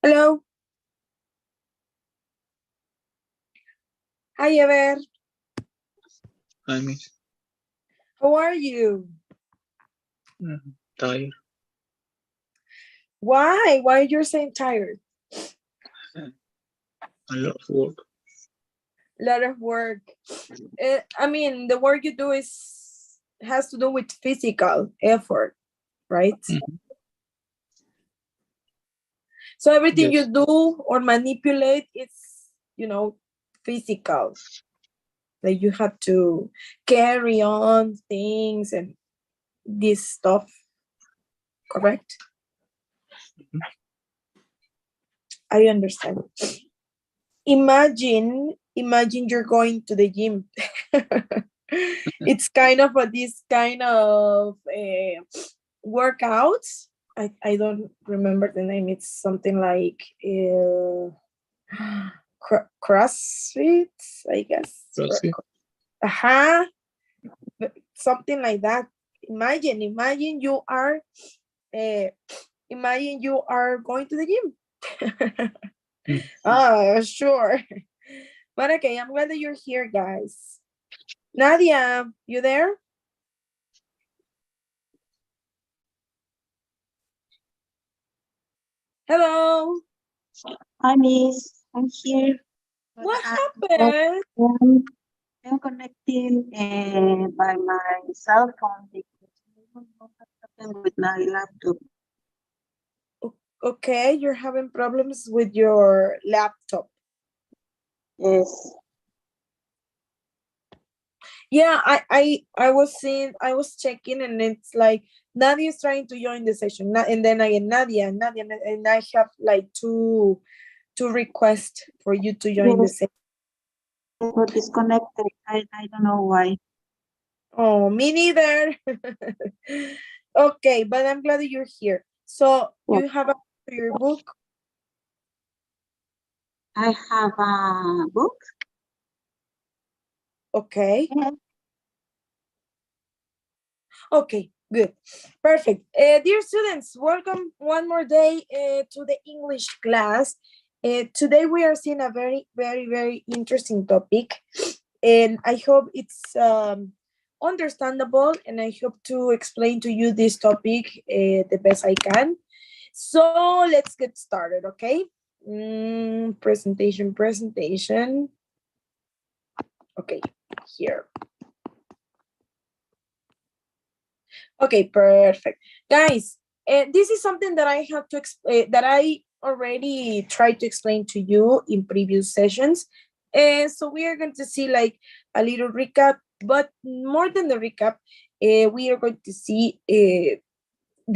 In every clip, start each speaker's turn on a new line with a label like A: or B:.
A: Hello. Hi, Ever.
B: Hi, Miss.
A: How are you?
B: Tired.
A: Why? Why you're saying tired?
B: A lot of work.
A: A lot of work. I mean, the work you do has to do with physical effort, right?
B: Mhm.
A: So everything you
B: Yes.
A: do or manipulate, it's physical. Like you have to carry on things and this stuff, correct?
B: Mhm.
A: I understand. Imagine you're going to the gym. It's kind of this kind of workouts. I don't remember the name. It's something like CrossFit, I guess.
B: CrossFit.
A: Uh-huh. Something like that. Imagine you are uh, going to the gym.
B: Mm.
A: Sure. But okay, I'm glad that you're here, guys. Nadia, you there? Hello.
C: Hi, Miss. I'm here, but
A: What
C: but
A: happened?
C: I'm connecting by my cell phone because I don't know what happened with my laptop.
A: Okay, you're having problems with your laptop.
C: Yes.
A: Yeah, I was checking, and it's like Nadia is trying to join the session, and then again Nadia, and I have like two requests for you to join the
C: Yes,
A: session.
C: it got disconnected. I don't know why.
A: Oh, me neither. Okay, but I'm glad that you're here. So
C: Yes.
A: you have your book.
C: I have a book.
A: Okay.
C: Yes.
A: Okay, good. Perfect. Dear students, welcome one more day to the English class. Today we are seeing a very, very, very interesting topic, and I hope it's understandable, and I hope to explain to you this topic the best I can. So let's get started, okay? Presentation. Okay, here. Okay, perfect. Guys, this is something that I have to that I already tried to explain to you in previous sessions. So we are going to see like a little recap, but more than the recap, we are going to see the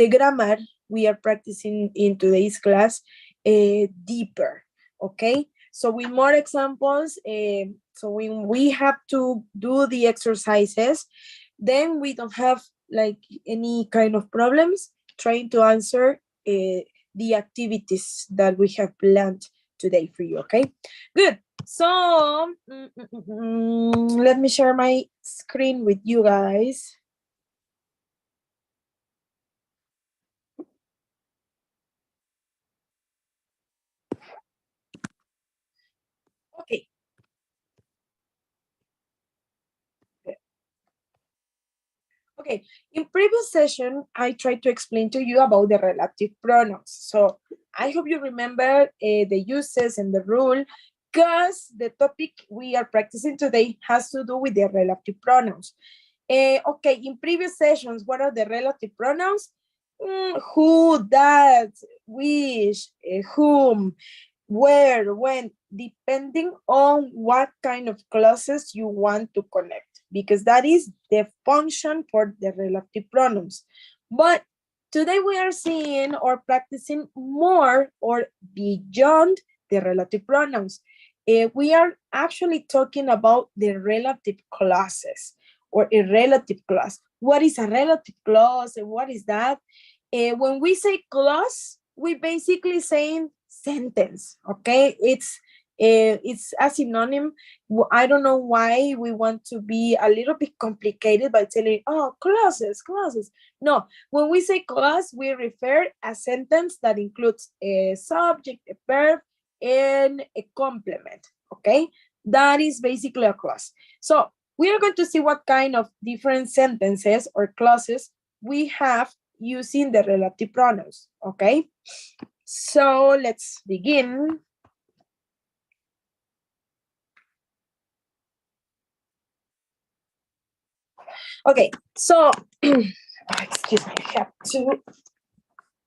A: grammar we are practicing in today's class deeper, okay? So with more examples, so when we have to do the exercises, then we don't have like any kind of problems trying to answer the activities that we have planned today for you, okay? Good. So let me share my screen with you guys. Okay. Okay, in previous session, I tried to explain to you about the relative pronouns. So I hope you remember the uses and the rule, because the topic we are practicing today has to do with the relative pronouns. Okay, in previous sessions, what are the relative pronouns? Who, that, which, whom, where, when, depending on what kind of clauses you want to connect, because that is the function for the relative pronouns. But today we are seeing or practicing more or beyond the relative pronouns. We are actually talking about the relative clauses or a relative clause. What is a relative clause and what is that? When we say clause, we basically saying sentence, okay? It's a synonym. I don't know why we want to be a little bit complicated by telling, oh, clauses. No, when we say clause, we refer a sentence that includes a subject, a verb, and a complement, okay? That is basically a clause. So we are going to see what kind of different sentences or clauses we have using the relative pronouns, okay? So let's begin. Okay, so excuse me, I have to,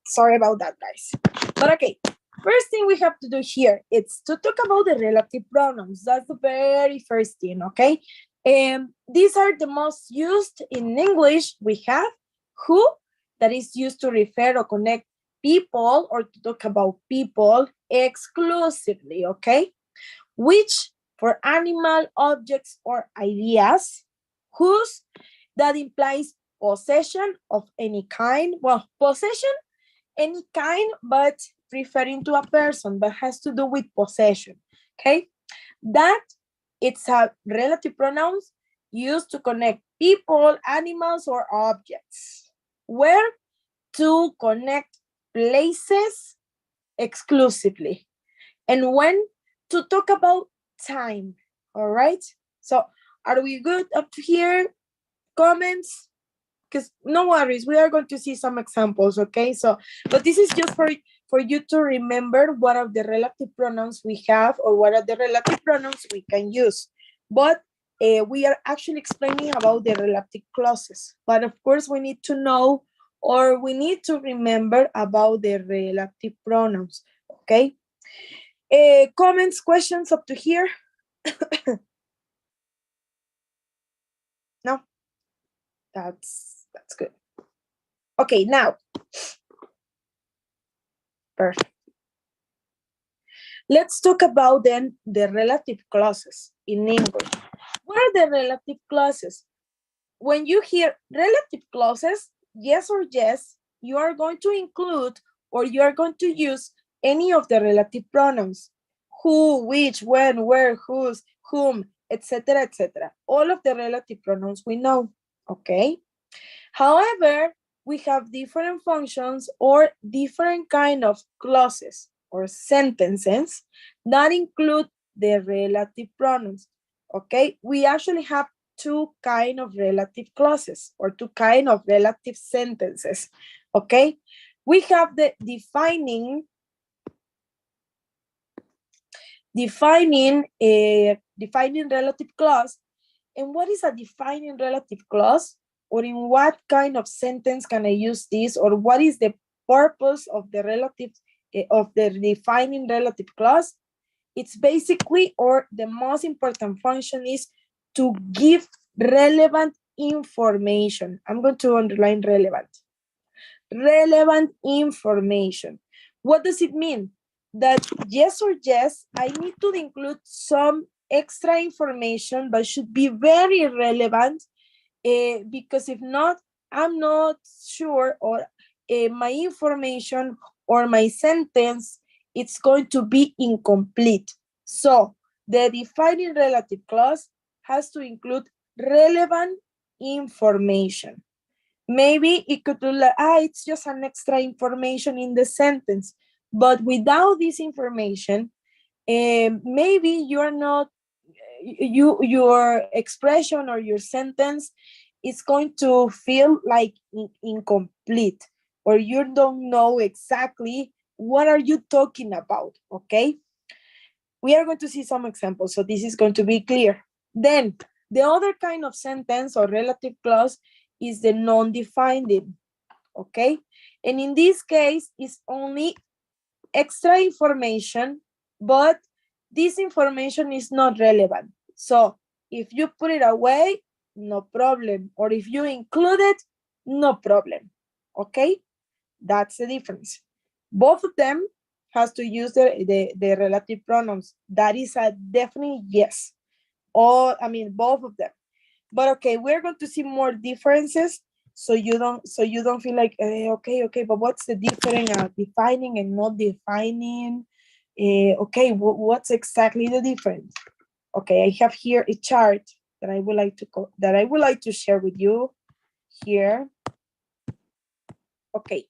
A: sorry about that, guys. But okay, first thing we have to do here is to talk about the relative pronouns. That's the very first thing, okay? And these are the most used in English. We have who, that is used to refer or connect people or to talk about people exclusively, okay? Which for animal, objects, or ideas. Whose, that implies possession of any kind. Well, possession, any kind, but referring to a person, but has to do with possession, okay? That it's a relative pronouns used to connect people, animals, or objects. Where, to connect places exclusively. And when, to talk about time, all right? So are we good up to here? Comments? Because no worries, we are going to see some examples, okay? So, but this is just for you to remember what are the relative pronouns we have or what are the relative pronouns we can use. But we are actually explaining about the relative clauses. But of course, we need to know or we need to remember about the relative pronouns, okay? Comments, questions up to here? No? That's good. Okay, now. Perfect. Let's talk about then the relative clauses in English. What are the relative clauses? When you hear relative clauses, yes or yes, you are going to include or you are going to use any of the relative pronouns. Who, which, when, where, whose, whom, etc., etc. All of the relative pronouns we know, okay? However, we have different functions or different kind of clauses or sentences that include the relative pronouns, okay? We actually have two kind of relative clauses or two kind of relative sentences, okay? We have the defining relative clause. And what is a defining relative clause? Or in what kind of sentence can I use this? Or what is the purpose of the defining relative clause? It's basically, or the most important function is to give relevant information. I'm going to underline relevant. Relevant information. What does it mean? That yes or yes, I need to include some extra information, but should be very relevant because if not, I'm not sure or my information or my sentence, it's going to be incomplete. So the defining relative clause has to include relevant information. Maybe it could do like, it's just an extra information in the sentence. But without this information, maybe you're not, your expression or your sentence is going to feel like incomplete, or you don't know exactly what are you talking about, okay? We are going to see some examples, so this is going to be clear. Then the other kind of sentence or relative clause is the non-defined, okay? And in this case, it's only extra information, but this information is not relevant. So if you put it away, no problem. Or if you include it, no problem, okay? That's the difference. Both of them has to use the relative pronouns. That is a definite yes. Or, I mean, both of them. But okay, we're going to see more differences so you don't feel like okay, but what's the difference defining and not defining? Okay, what's exactly the difference? Okay, I have here a chart that I would like to share with you here. Okay,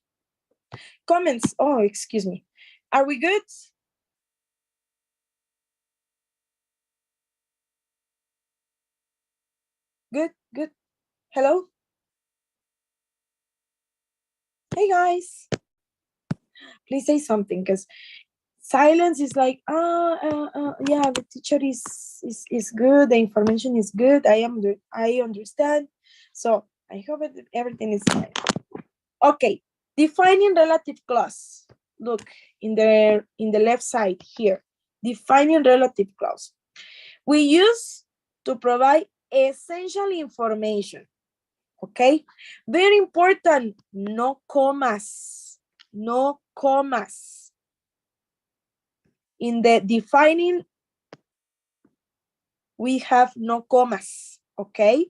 A: comments. Oh, excuse me. Are we good? Good, good. Hello? Hey guys, please say something because silence is like, yeah, the teacher is good, the information is good, I understand. So I hope everything is fine. Okay, defining relative clause. Look in the left side here, defining relative clause. We use to provide essential information. Okay, very important, no commas, no commas. In the defining, we have no commas, okay?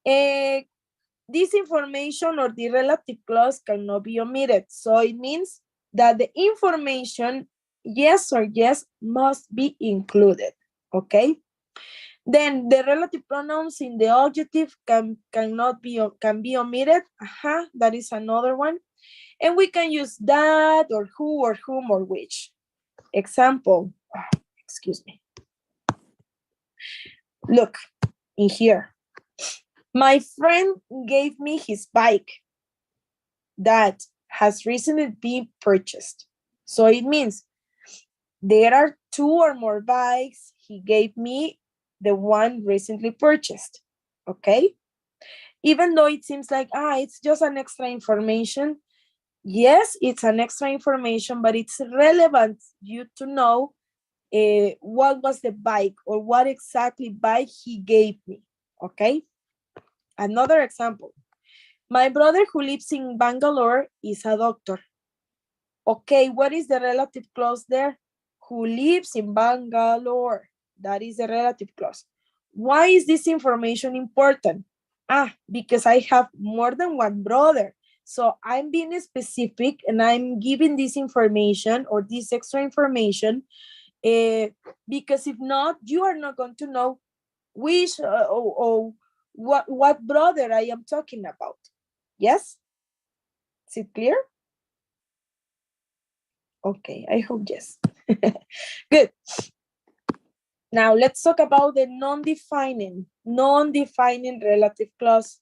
A: This information or the relative clause cannot be omitted. So it means that the information, yes or yes, must be included, okay? Then the relative pronouns in the adjective can be omitted. That is another one. And we can use that or who or whom or which. Example, excuse me. Look in here. My friend gave me his bike that has recently been purchased. So it means there are two or more bikes. He gave me the one recently purchased. Okay? Even though it seems like, it's just an extra information. Yes, it's an extra information, but it's relevant you to know what was the bike or what exactly bike he gave me. Okay? Another example. My brother who lives in Bangalore is a doctor. Okay, what is the relative clause there? Who lives in Bangalore. That is the relative clause. Why is this information important? Because I have more than one brother. So I'm being specific and I'm giving this information or this extra information because if not, you are not going to know which or what brother I am talking about. Yes? Is it clear? Okay, I hope yes. Good. Now let's talk about the non-defining relative clause.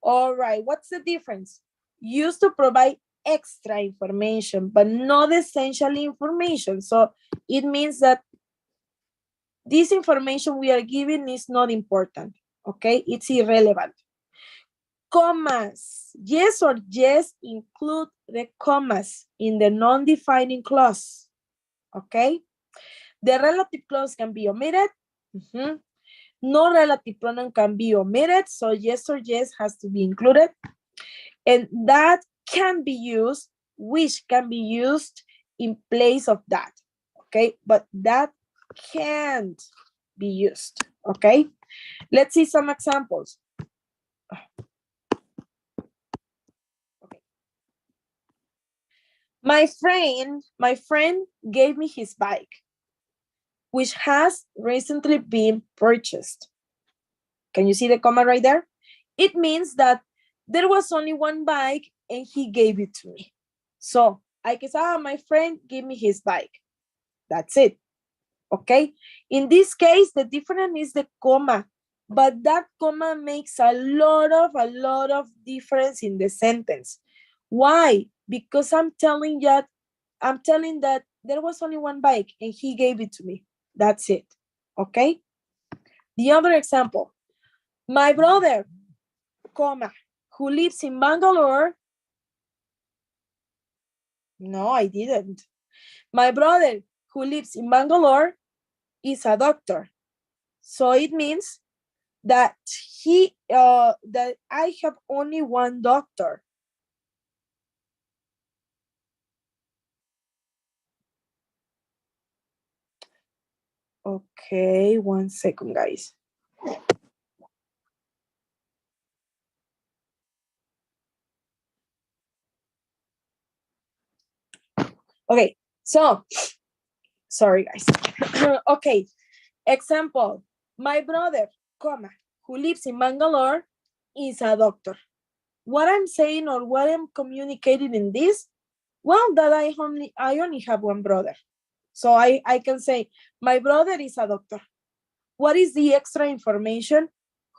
A: All right, what's the difference? Used to provide extra information, but not essential information. So it means that this information we are giving is not important, okay? It's irrelevant. Commas, yes or yes, include the commas in the non-defining clause, okay? The relative clause can be omitted. No relative pronoun can be omitted, so yes or yes has to be included. And that can be used, which can be used in place of that, okay? But that can't be used, okay? Let's see some examples. Okay. My friend gave me his bike, which has recently been purchased. Can you see the comma right there? It means that there was only one bike and he gave it to me. So I can say, my friend gave me his bike. That's it. Okay. In this case, the difference is the comma, but that comma makes a lot of difference in the sentence. Why? Because I'm telling that there was only one bike and he gave it to me. That's it. Okay. The other example, my brother, comma, who lives in Bangalore. No, I didn't. My brother who lives in Bangalore is a doctor. So it means that that I have only one doctor. Okay, 1 second, guys. Okay, so Sorry, guys. Okay, example. My brother, comma, who lives in Bangalore is a doctor. What I'm saying or what I'm communicating in this, well, that I only have one brother. So I can say, my brother is a doctor. What is the extra information?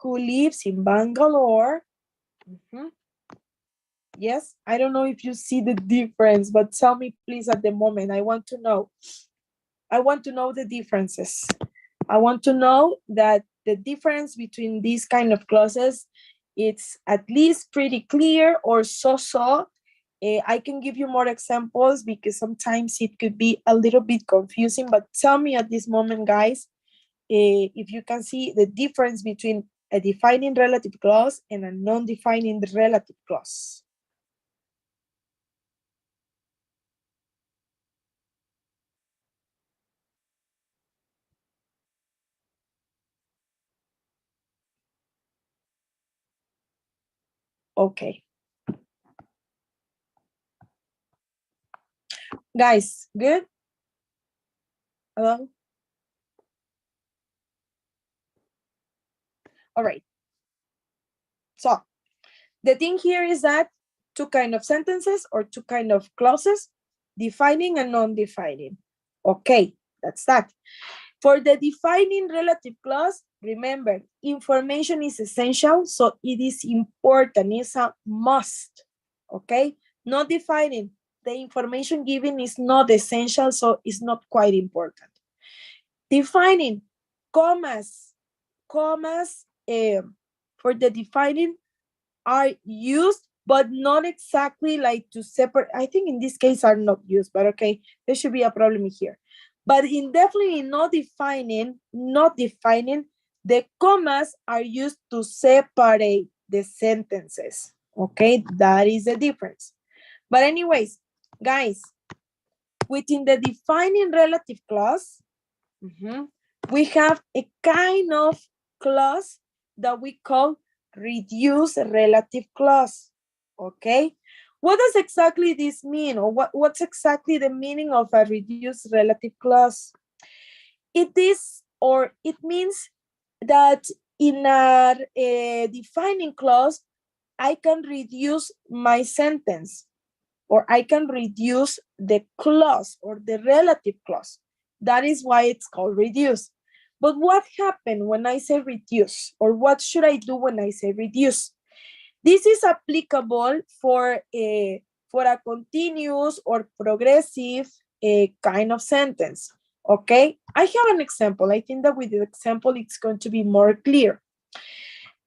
A: Who lives in Bangalore? Yes, I don't know if you see the difference, but tell me please at the moment. I want to know. I want to know the differences. I want to know that the difference between these kind of clauses, it's at least pretty clear or so. I can give you more examples because sometimes it could be a little bit confusing, but tell me at this moment, guys, if you can see the difference between a defining relative clause and a non-defining relative clause. Okay. Guys, good? Hello? All right. So the thing here is that two kind of sentences or two kind of clauses, defining and non-defining. Okay, that's that. For the defining relative clause, remember, information is essential, so it is important, it's a must, okay? Not defining, the information given is not essential, so it's not quite important. Defining, commas for the defining are used, but not exactly like to separate. I think in this case are not used, but okay, there should be a problem here. But in definitely not defining, the commas are used to separate the sentences. Okay, that is the difference. But anyways, guys, within the defining relative clause, we have a kind of clause that we call reduced relative clause. Okay, what does exactly this mean, or what's exactly the meaning of a reduced relative clause? It is, or it means that in a defining clause, I can reduce my sentence, or I can reduce the clause or the relative clause. That is why it's called reduce. But what happened when I say reduce, or what should I do when I say reduce? This is applicable for a continuous or progressive kind of sentence. Okay, I have an example. I think that with the example, it's going to be more clear.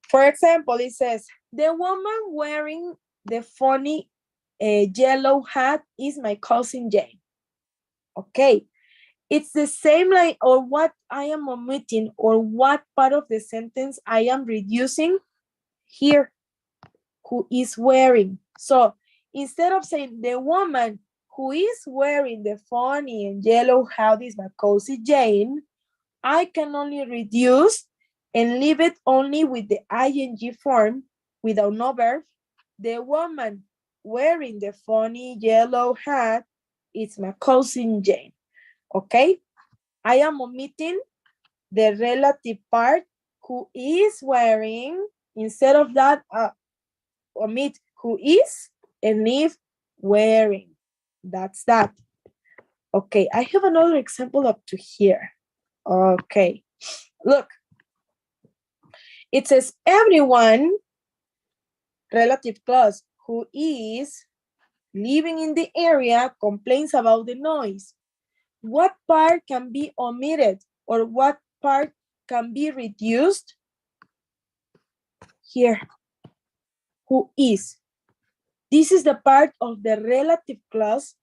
A: For example, it says, the woman wearing the funny yellow hat is my cousin Jane. Okay, it's the same like, or what I am omitting, or what part of the sentence I am reducing here, who is wearing. So instead of saying the woman who is wearing the funny and yellow hat is my cousin Jane, I can only reduce and leave it only with the ing form without no verb. The woman wearing the funny yellow hat is my cousin Jane. Okay? I am omitting the relative part, who is wearing. Instead of that, omit who is and leave wearing. That's that. Okay, I have another example up to here. Okay, look. It says everyone, relative clause, who is living in the area complains about the noise. What part can be omitted, or what part can be reduced? Here, who is. This is the part of the relative clause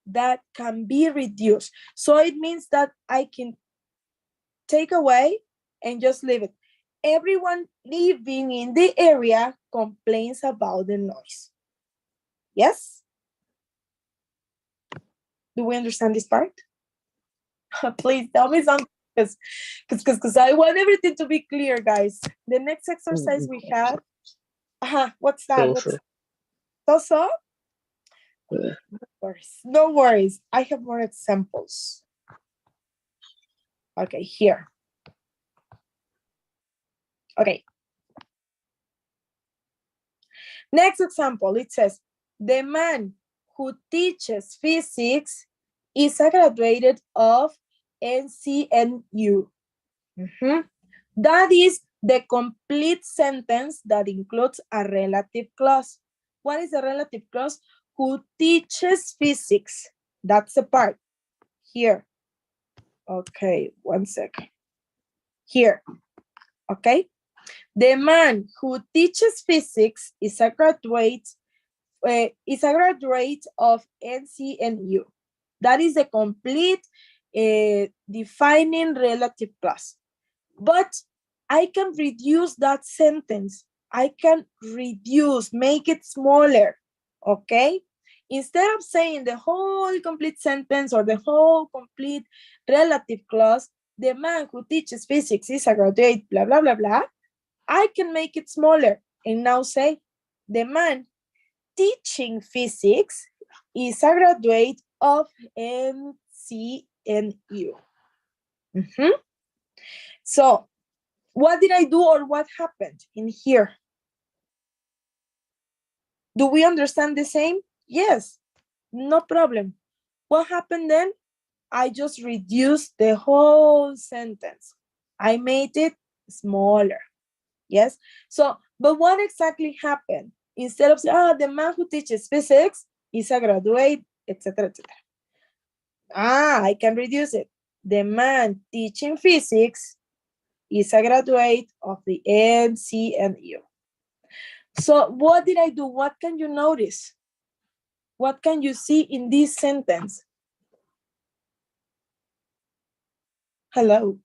A: that can be reduced. So it means that I can take away and just leave it. Everyone living in the area complains about the noise. Yes? Do we understand this part? Please tell me something, because I want everything to be clear, guys. The next exercise we have, what's that? So?
B: Yeah.
A: No worries. I have more examples. Okay, here. Okay. Next example, it says, the man who teaches physics is a graduate of NCNU. That is the complete sentence that includes a relative clause. What is a relative clause? Who teaches physics. That's the part. Here. Okay, one second. Here. Okay. The man who teaches physics is a graduate of NCNU. That is the complete defining relative clause. But I can reduce that sentence. I can reduce, make it smaller, okay? Instead of saying the whole complete sentence or the whole complete relative clause, the man who teaches physics is a graduate, blah, blah, blah, blah, I can make it smaller and now say, the man teaching physics is a graduate of NCNU. So, what did I do or what happened in here? Do we understand the same? Yes, no problem. What happened then? I just reduced the whole sentence. I made it smaller. Yes. So, but what exactly happened? Instead of saying, the man who teaches physics is a graduate, etc., etc. I can reduce it. The man teaching physics is a graduate of the NCNU. So what did I do? What can you notice? What can you see in this sentence? Hello.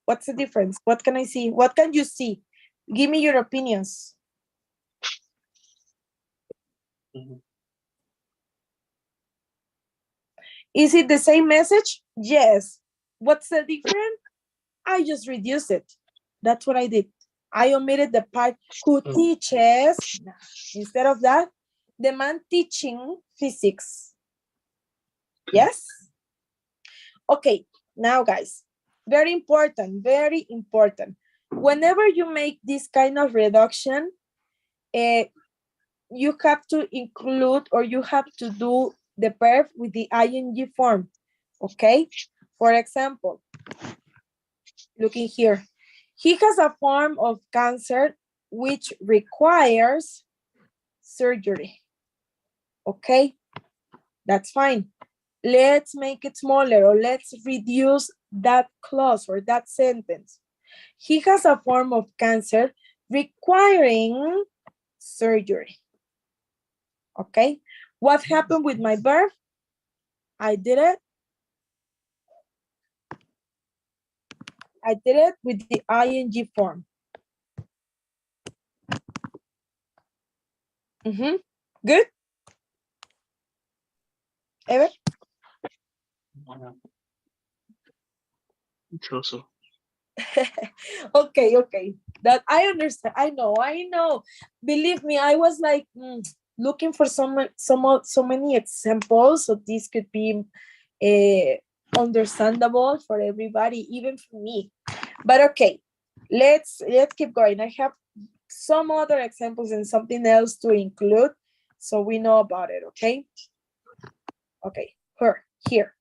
A: What's the difference? What can I see? What can you see? Give me your opinions. Is it the same message? Yes. What's the difference? I just reduced it. That's what I did. I omitted the part who teaches. Instead of that, the man teaching physics. Yes? Okay, now guys, very important, very important. Whenever you make this kind of reduction, you have to include or you have to do the verb with the ing form, okay? For example, looking here, he has a form of cancer which requires surgery, okay? That's fine. Let's make it smaller or let's reduce that clause or that sentence. He has a form of cancer requiring surgery. Okay, what happened with my verb? I did it with the ing form. Good? Ever?
B: So.
A: Okay. That I understand. I know. Believe me, I was like looking for so many examples, so this could be understandable for everybody, even for me. But okay, let's keep going. I have some other examples and something else to include, so we know about it. Okay. Okay. Here.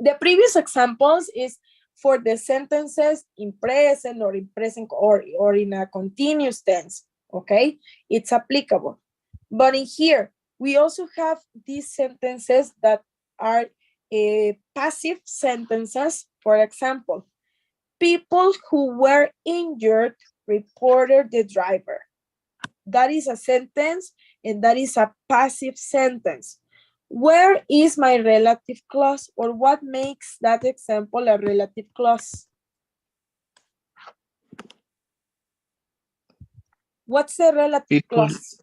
A: The previous examples is for the sentences in present or in present or in a continuous tense, okay? It's applicable. But in here, we also have these sentences that are passive sentences. For example, people who were injured reported the driver. That is a sentence and that is a passive sentence. Where is my relative clause or what makes that example a relative clause? What's the relative clause?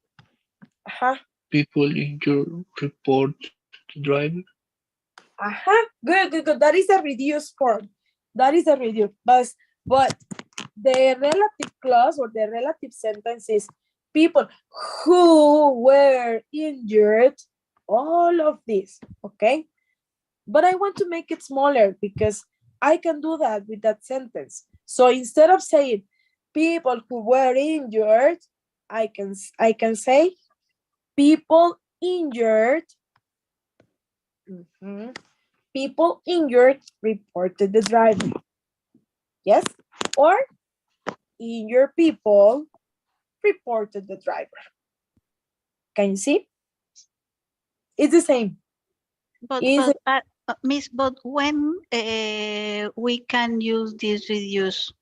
B: People injured report the driver.
A: Good. That is a reduced form. That is a reduced, but the relative clause or the relative sentence is people who were injured, all of this, okay? but I want to make it smaller because I can do that with that sentence. So instead of saying people who were injured, I can say people injured. People injured reported the driver. Yes, or injured people reported the driver. Can you see? It's the same.
C: But
A: Is
C: Miss, but when we can use this reduce?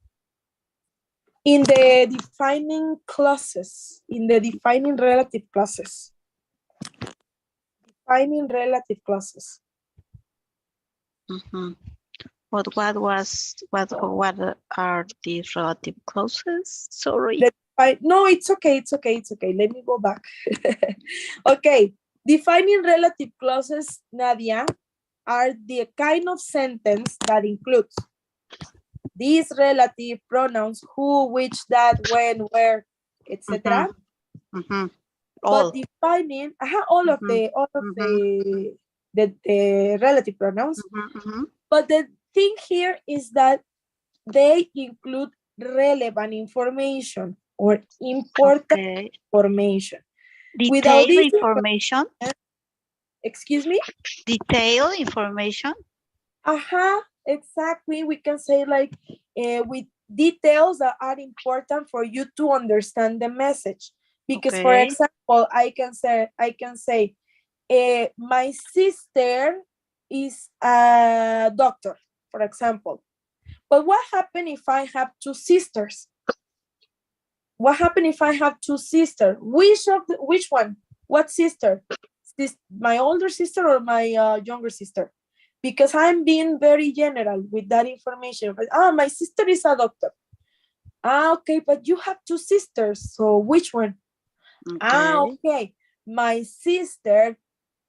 A: in the defining clauses, in the defining relative clauses. Defining relative clauses.
C: But what are these relative clauses? Sorry.
A: No, it's okay. It's okay. It's okay. Let me go back. Okay. Defining relative clauses, Nadia, are the kind of sentence that includes these relative pronouns, who, which, that, when, where, etc. But defining all of the relative pronouns. But the thing here is that they include relevant information or important information. Without
C: Detailed
A: this
C: information.
A: Excuse me?
C: Detailed information.
A: Exactly. We can say like with details that are important for you to understand the message. Because for example, I can say my sister is a doctor, for example. But what happens if I have two sisters? What happens if I have two sisters? Which one? What sister? My older sister or my younger sister? Because I'm being very general with that information. But, my sister is a doctor. Okay, but you have two sisters. So which one? Okay. My sister,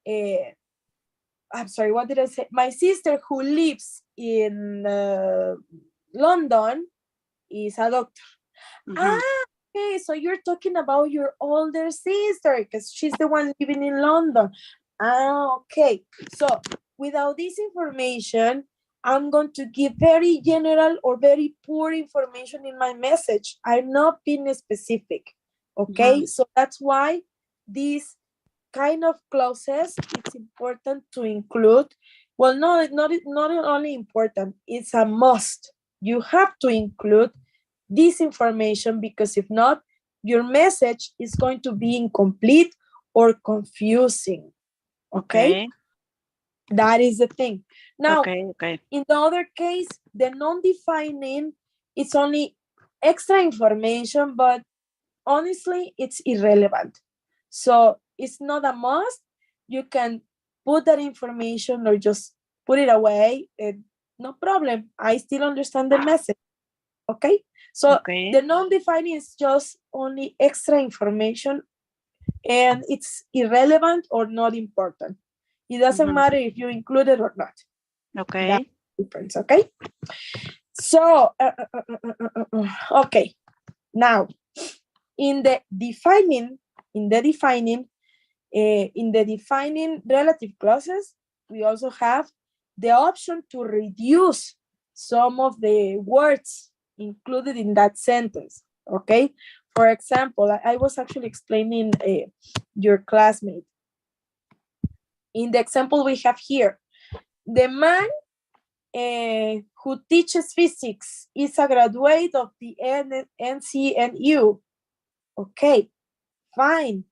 A: I'm sorry, what did I say? My sister who lives in London is a doctor. Okay, so you're talking about your older sister because she's the one living in London. Okay, so without this information, I'm going to give very general or very poor information in my message. I'm not being specific. Okay, so that's why these kind of clauses, it's important to include. Well, not only important, it's a must. You have to include this information because if not, your message is going to be incomplete or confusing. Okay? That is the thing. Now, in the other case, the non-defining, it's only extra information, but honestly, it's irrelevant. So it's not a must. You can put that information or just put it away. No problem. I still understand the message. Okay? So the non-defining is just only extra information and it's irrelevant or not important. It doesn't matter if you include it or not. That's the difference, okay? So, okay. Now, in the defining relative clauses, we also have the option to reduce some of the words included in that sentence, okay? For example, I was actually explaining your classmate. In the example we have here, the man who teaches physics is a graduate of the NCNU. Okay, fine.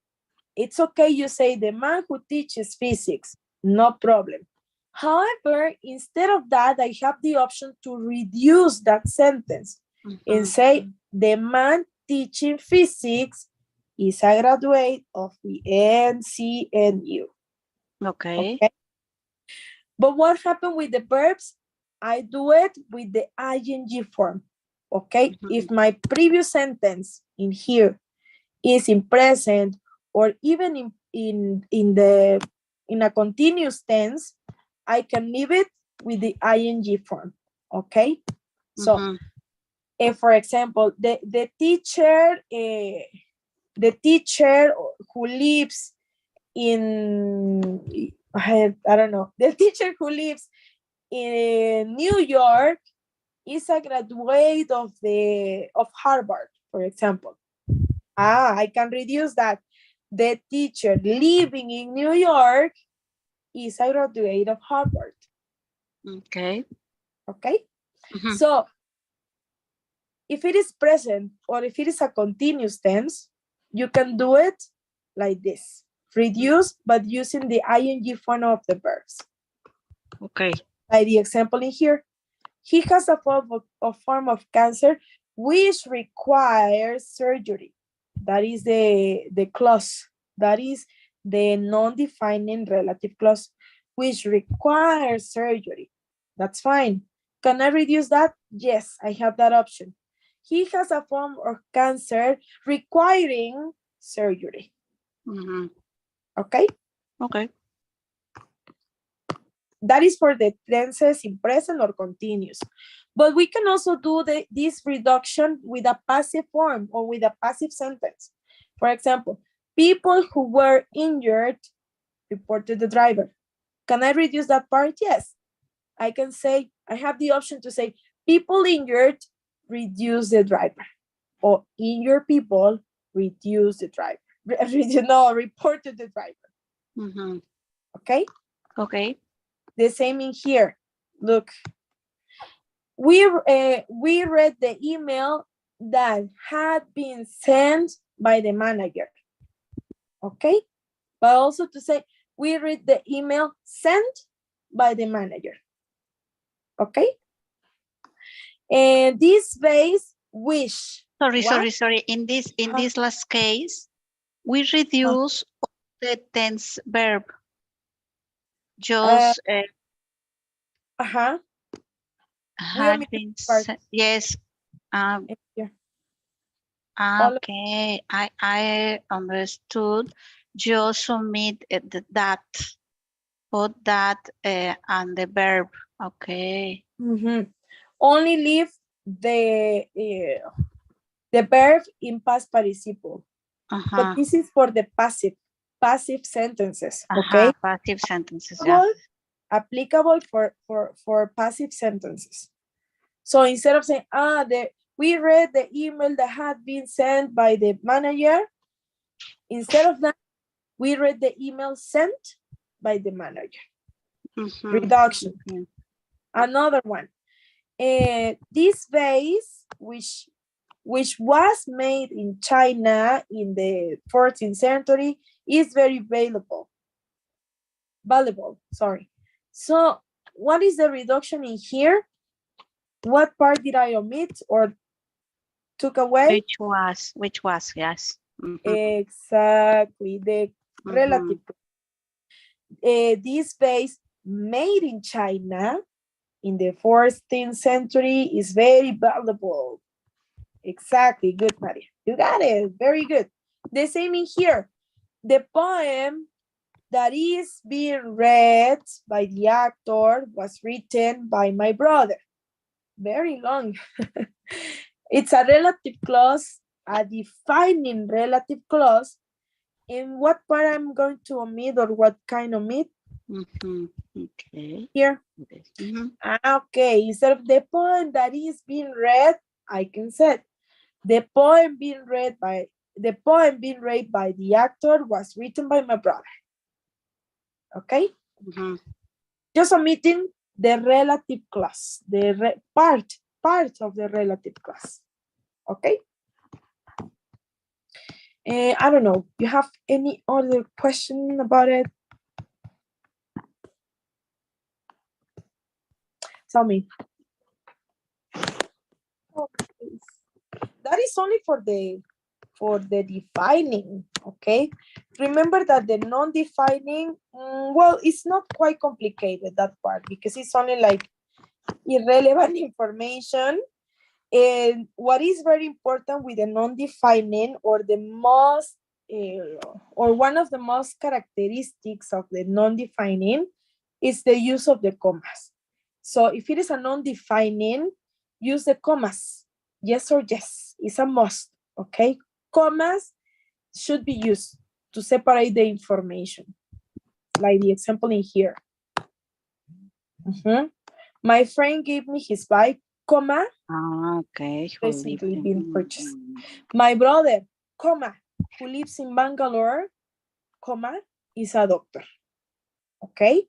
A: It's okay you say the man who teaches physics, no problem. However, instead of that, I have the option to reduce that sentence and say the man teaching physics is a graduate of the NCNU. Okay. But what happened with the verbs? I do it with the ing form. Okay. If my previous sentence in here is in present or even in a continuous tense, I can leave it with the ing form. Okay. So for example, the teacher who lives in I don't know. The teacher who lives in New York is a graduate of Harvard, for example. I can reduce that. The teacher living in New York is a graduate of Harvard.
C: Okay.
A: Okay.
C: Mhm.
A: So if it is present or if it is a continuous tense, you can do it like this. Reduce, but using the ing form of the verbs.
C: Okay.
A: Like the example in here. He has a form of cancer which requires surgery. That is the clause. That is the non-defining relative clause, which requires surgery. That's fine. Can I reduce that? Yes, I have that option. He has a form of cancer requiring surgery.
C: Mhm.
A: Okay?
C: Okay.
A: That is for the tenses in present or continuous. But we can also do this reduction with a passive form or with a passive sentence. For example, people who were injured reported the driver. Can I reduce that part? Yes. I can say, I have the option to say, people injured, reduce the driver. Or injured people, reduce the driver. No, reported the driver.
C: Mhm.
A: Okay?
C: Okay.
A: The same in here. Look, we read the email that had been sent by the manager. Okay? But also to say, we read the email sent by the manager. Okay? And this base, wish.
C: Sorry. In this last case, we reduce the tense verb. Just
A: We
C: had
A: omit
C: been
A: part.
C: yes.
A: Yeah.
C: Okay. I understood. Just omit that. Put that and the verb. Okay.
A: Only leave the verb in past participle. But this is for the passive sentences. Okay.
C: Passive sentences. Yeah.
A: Applicable for passive sentences. So instead of saying, we read the email that had been sent by the manager, instead of that, we read the email sent by the manager. Reduction. Another one. This vase, which was made in China in the 14th century, is very valuable. Sorry. So what is the reduction in here? What part did I omit or took away?
C: Which was, yes.
A: Exactly, the relative. This vase made in China in the 14th century is very valuable. Exactly, good, Maria. You got it, very good. The same in here. The poem that is being read by the actor was written by my brother. Very long. It's a relative clause, a defining relative clause. In what part I'm going to omit or what kind of omit?
C: Okay.
A: Here. Okay, instead of the poem that is being read, I can say the poem being read by the actor was written by my brother. Okay? Just omitting the relative clause, the part of the relative clause. Okay? I don't know. You have any other question about it? Tell me. Okay. That is only for the defining, okay? Remember that the non-defining, well, it's not quite complicated, that part, because it's only like irrelevant information. And what is very important with the non-defining, or the most, or one of the most characteristics of the non-defining, is the use of the commas. So if it is a non-defining, use the commas. Yes or yes, it's a must, okay? Commas should be used to separate the information. like the example in here. My friend gave me his bike, comma,
C: Okay.
A: recently been purchased. My brother, comma, who lives in Bangalore, comma, is a doctor. Okay?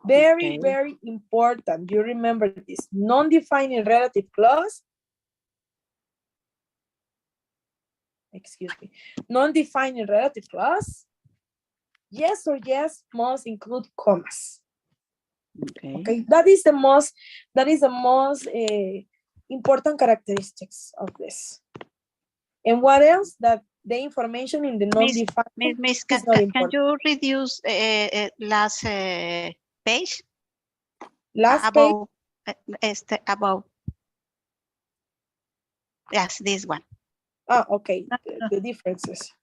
A: Very, very important. You remember this. Non-defining relative clause. Excuse me. Non-defining relative clause. Yes or yes must include commas. Okay. That is the most important characteristics of this. And what else? That the information in the non-defined
C: Miss,
A: is not important.
C: can you reduce last page?
A: Last page.
C: About yes, this one.
A: Ah, okay. The differences.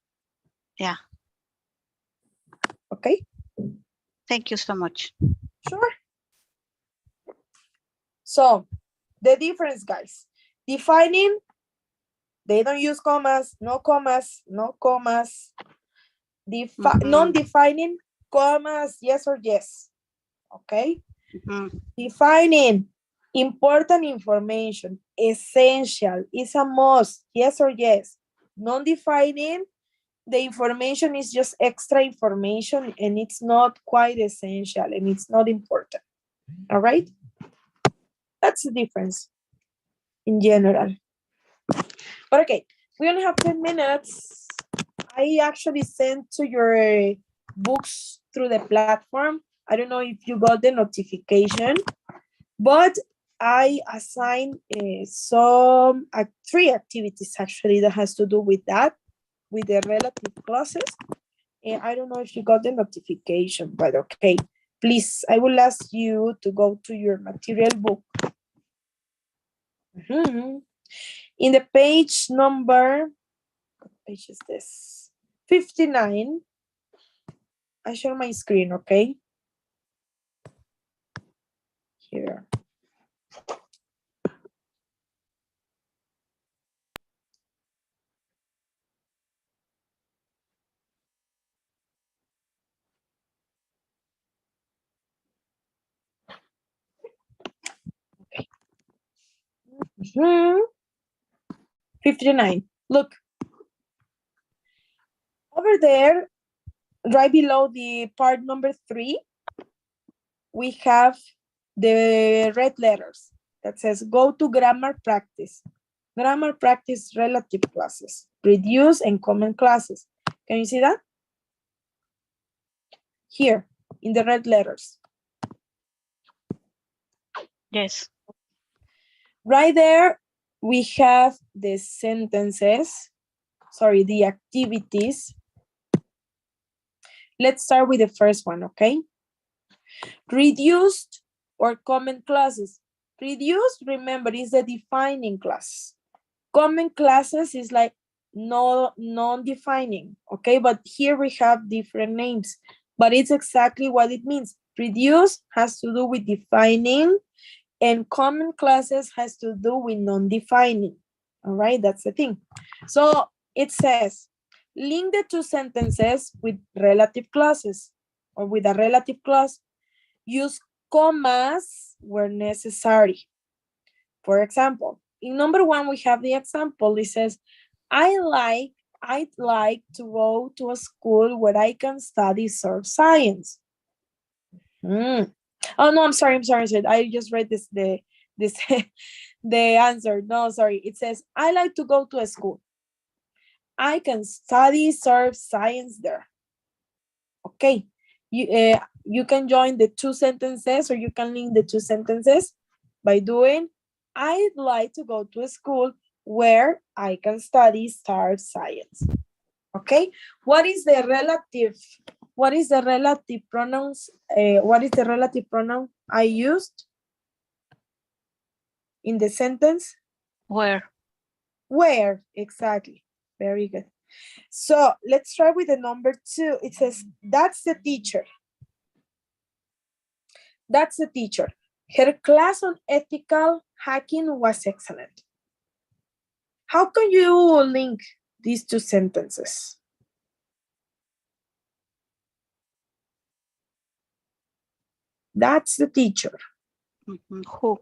C: Yeah.
A: Okay.
C: Thank you so much.
A: Sure. So the difference, guys. Defining, they don't use commas, no commas, no commas. Non-defining, commas, yes or yes. Okay. Defining, important information, essential, is a must, yes or yes. Non-defining, the information is just extra information and it's not quite essential and it's not important. All right? That's the difference in general. But okay, we only have 10 minutes. I actually sent to your books through the platform. I don't know if you got the notification, but I assigned some 3 activities actually that has to do with that, with the relative clauses. And I don't know if you got the notification, but okay. Please, I will ask you to go to your material book. In the page number, what page is this? 59. I share my screen, okay? Here. Okay. 59. Look. Over there, right below the part number 3, we have the red letters that says go to grammar practice. Grammar practice relative classes, reduce and common classes. Can you see that? Here in the red letters.
C: Yes.
A: Right there, we have the sentences, sorry, the activities. Let's start with the first one, okay? Reduced or common classes. Reduced, remember, is the defining class. Common classes is like non-defining, okay? But here we have different names, but it's exactly what it means. Reduce has to do with defining, and common classes has to do with non-defining, all right? That's the thing. So it says, link the 2 sentences with relative clauses or with a relative clause. Use commas where necessary. For example, in number 1, we have the example. It says, I'd like to go to a school where I can study surf science. Oh no, I'm sorry. I just read the answer. No, sorry. It says, I like to go to a school. I can study surf science there. Okay. You can join the 2 sentences, or you can link the 2 sentences by doing, I'd like to go to a school where I can study surf science. Okay. What is the relative pronouns? What is the relative pronoun I used in the sentence?
C: Where?
A: Where, exactly. Very good. So let's try with the number 2. It says, that's the teacher. That's the teacher. Her class on ethical hacking was excellent. How can you link these 2 sentences? That's the teacher.
C: Who?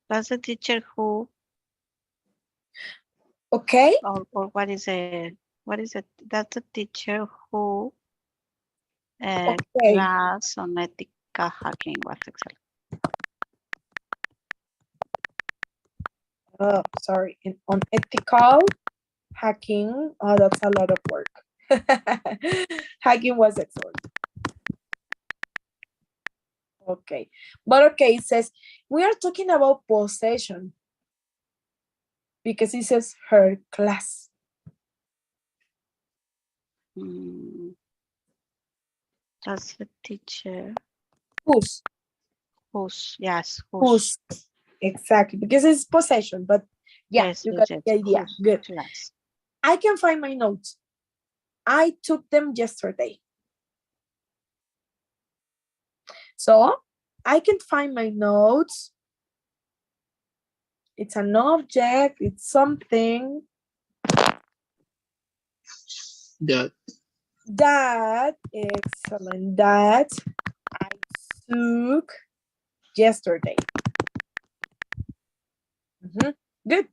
C: That's the teacher who,
A: Okay.
C: or what is it? That's the teacher who
A: Okay.
C: class on ethical hacking. What exactly?
A: Sorry. On ethical hacking. Oh, that's a lot of work. Hacking was excellent. Okay. But okay, it says, we are talking about possession. Because it says her class.
C: That's the teacher.
A: Whose?
C: Whose? Yes.
A: Whose? Exactly. Because it's possession. But yeah,
C: Yes,
A: you
C: yes,
A: got
C: yes.
A: the idea.
C: Whose
A: Good.
C: class?
A: I can find my notes. I took them yesterday. So I can find my notes. It's an object. It's something that excellent, that I took yesterday. Good.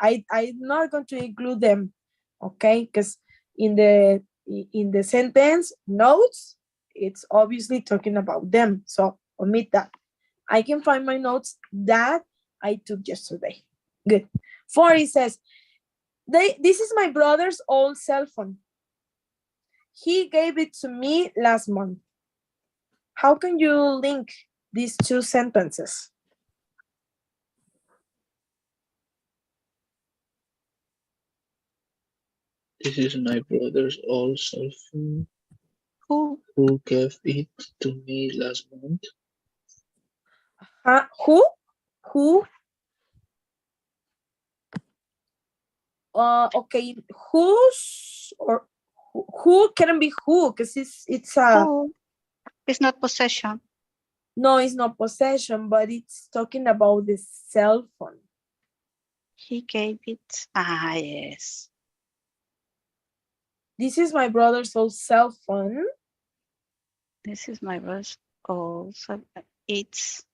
A: I'm not going to include them, okay? Because in the sentence notes, it's obviously talking about them. So omit that. I can find my notes that I took yesterday. Good. 4, it says, this is my brother's old cell phone. He gave it to me last month. How can you link these two sentences?
B: This is my brother's old cell phone.
C: Who?
B: Who gave it to me last month?
A: Who? Who? Okay, whose or who can be who? Because it's a
C: Who? It's not possession.
A: no, it's not possession, but it's talking about the cell phone.
C: He gave it. Ah, yes.
A: This is my brother's old cell phone.
C: This is my brother's also. It's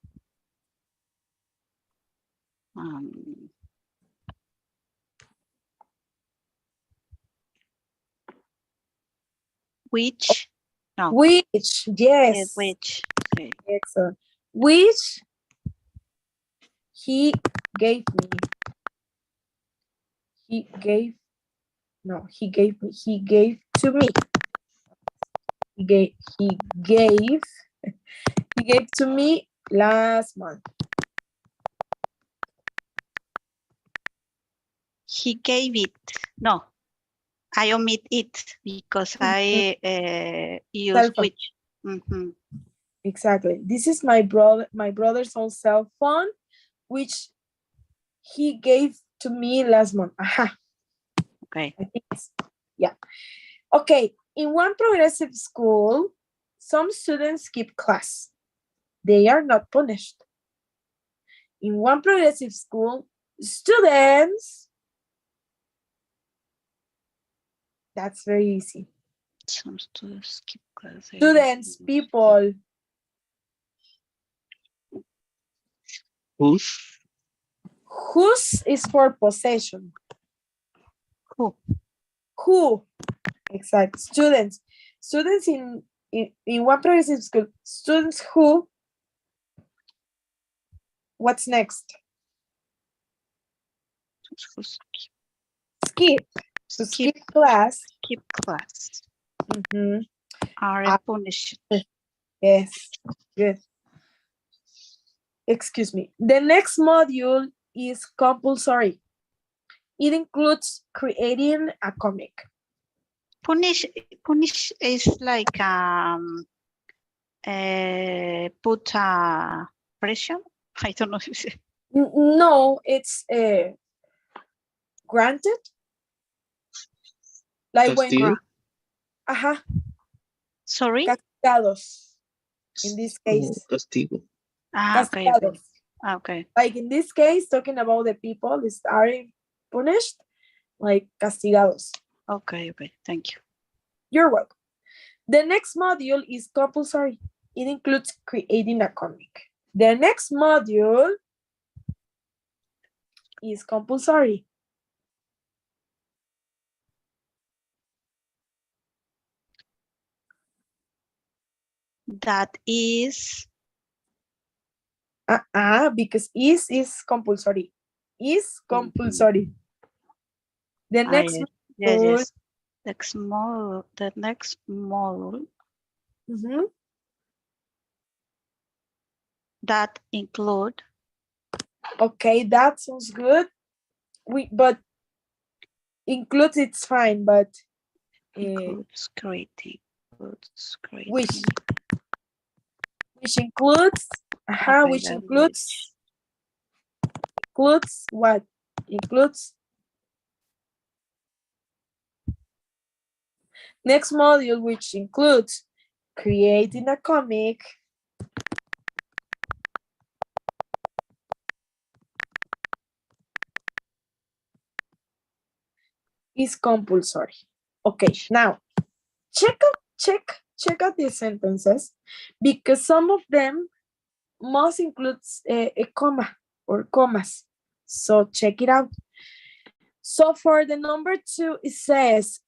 C: which? No.
A: Which, yes.
C: Which? Okay.
A: Excellent. Which he gave me. He gave to me. He gave to me last month.
C: He gave it. No, I omit it because I use which.
A: Exactly. This is my brother's own cell phone, which he gave to me last month. Aha.
C: Okay.
A: I think yeah. Okay. In one progressive school, some students skip class. They are not punished. In one progressive school, students, that's very easy.
C: Some students skip class.
A: Students, people.
B: Whose?
A: Whose is for possession.
C: Who?
A: Who? Exactly. Students. Students in one progressive school. Students who. What's next? Skip. To skip class.
C: Skip class.
A: Mm-hmm.
C: Are punished.
A: Yes. Good. Excuse me. The next module is compulsory. It includes creating a comic.
C: Punish is like put a pressure. I don't know if it's
A: No, it's granted. Like
B: Castigo.
A: when
C: sorry?
A: Castigados. In this case.
B: Castigo.
A: Castigados.
C: Okay.
A: Like in this case, talking about the people that are punished, like castigados.
C: Okay, thank you.
A: You're welcome. The next module is compulsory. it includes creating a comic. The next module is compulsory.
C: That is.
A: Because is compulsory. Is compulsory. The next
C: Yes,
A: module.
C: yes. The next module
A: Mhm.
C: that include.
A: Okay, that sounds good. But includes it's fine, but
C: Includes creating.
A: which includes
C: Okay,
A: which includes what? Includes next module, which includes creating a comic, is compulsory. Okay, now check out these sentences because some of them must include a comma or commas. So check it out. So for the number 2, it says,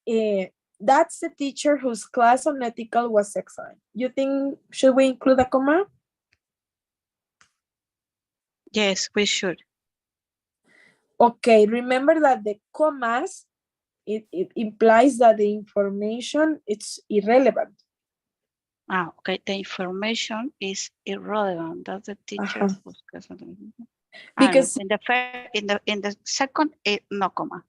A: that's the teacher whose class on ethical was excellent. You think, should we include a comma?
C: Yes, we should.
A: Okay, remember that the commas, it implies that the information it's irrelevant.
C: Okay. The information is irrelevant. That's the teacher who's class.
A: Because
C: in the second, no comma.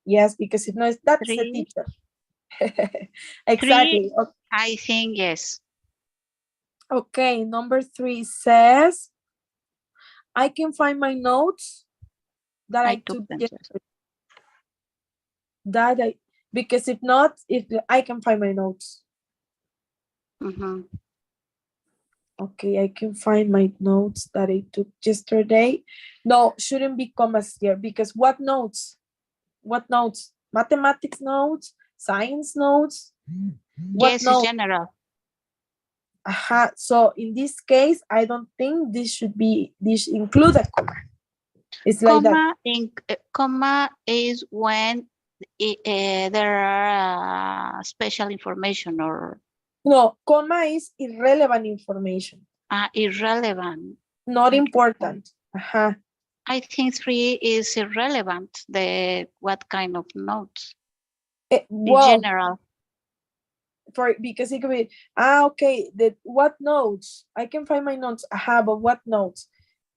A: yes, because it knows that's the
C: 3.
A: teacher. Exactly.
C: 3, I think yes.
A: Okay, number 3 says, I can find my notes that I took
C: them.
A: yesterday. Because if not, if I can find my notes. Okay, I can find my notes that I took yesterday. No, shouldn't be commas here because what notes? What notes? Mathematics notes? Science notes? What
C: Yes,
A: notes?
C: it's general.
A: So in this case, I don't think this include a comma. It's like that.
C: Comma is when there are special information or.
A: No, comma is irrelevant information.
C: Irrelevant.
A: Not important.
C: I think 3 is irrelevant. What kind of notes?
A: Well,
C: in general.
A: Because it could be, okay, what notes? I can find my notes. But what notes?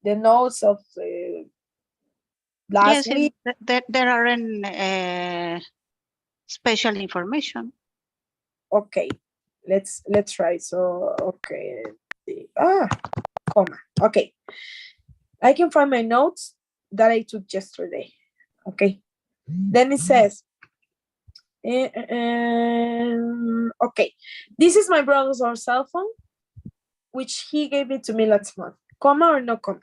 A: The notes of last week.
C: There aren't special information.
A: Okay, let's try. So okay, comma. Okay, I can find my notes that I took yesterday. Okay, then it says, okay, this is my brother's old cell phone, which he gave it to me last month. Comma or no comma?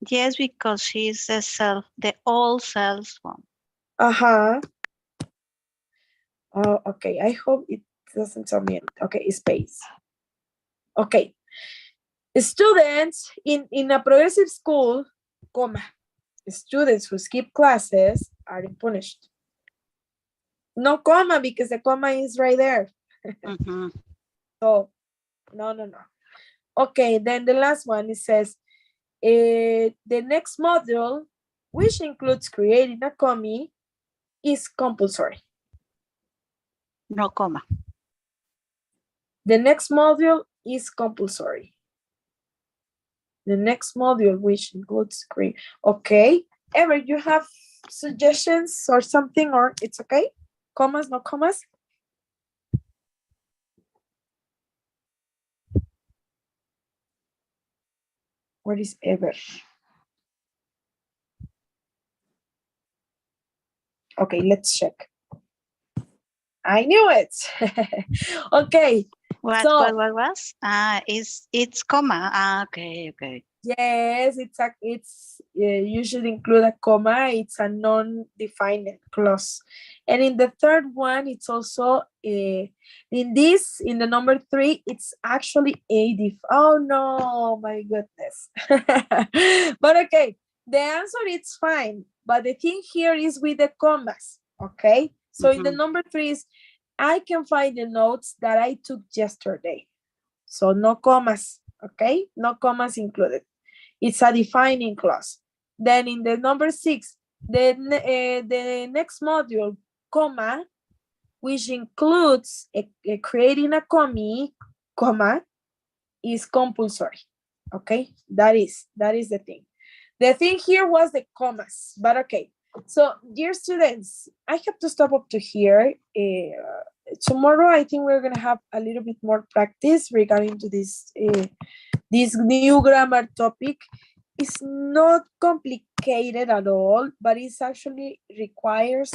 C: Yes, because she's the old cell phone.
A: Oh, okay. I hope it doesn't tell me. Okay, space. Okay. Students in a progressive school, comma, students who skip classes are punished. No comma because the comma is right there. So, no. Okay, then the last one, it says, the next module, which includes creating a comic, is compulsory.
C: No comma.
A: The next module is compulsory. The next module, which includes create. Okay, Ever, you have suggestions or something, or it's okay? Commas, no commas? Where is Ever? Okay, let's check. I knew it. Okay,
C: What
A: So
C: was? It's comma. Okay.
A: yes, it's usually include a comma. It's a non-defined clause, and in the third one, it's also in the number 3, it's actually a Oh no, my goodness! But okay, the answer is fine. But the thing here is with the commas. Okay, so in the number 3 is I can find the notes that I took yesterday. So no commas. Okay, no commas included. It's a defining clause. Then in the number 6, the next module, comma, which includes creating a comma, is compulsory. Okay, that is the thing. The thing here was the commas, but okay. So, dear students, I have to stop up to here. Tomorrow, I think we're gonna have a little bit more practice regarding to this new grammar topic. It's not complicated at all, but it's actually requires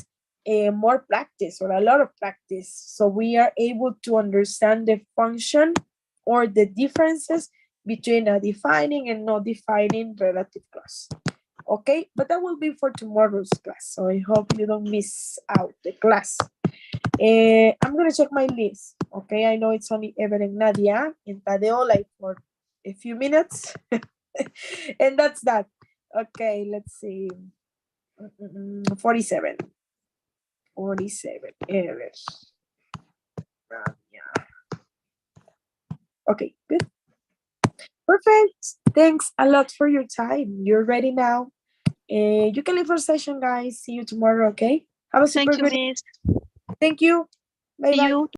A: more practice or a lot of practice. So we are able to understand the function or the differences between a defining and not defining relative clause. Okay, but that will be for tomorrow's class. So I hope you don't miss out the class. I'm gonna check my list. Okay, I know it's only Ever and Nadia and Tadeo like for a few minutes. And that's that. Okay, let's see. 47. 47. Ever. Nadia. Okay, good. Perfect. Thanks a lot for your time. You're ready now. You can leave our session, guys. See you tomorrow, okay? Have a super
C: Thank you,
A: good.
C: Miss.
A: Thank you. Bye
C: See
A: bye.
C: you.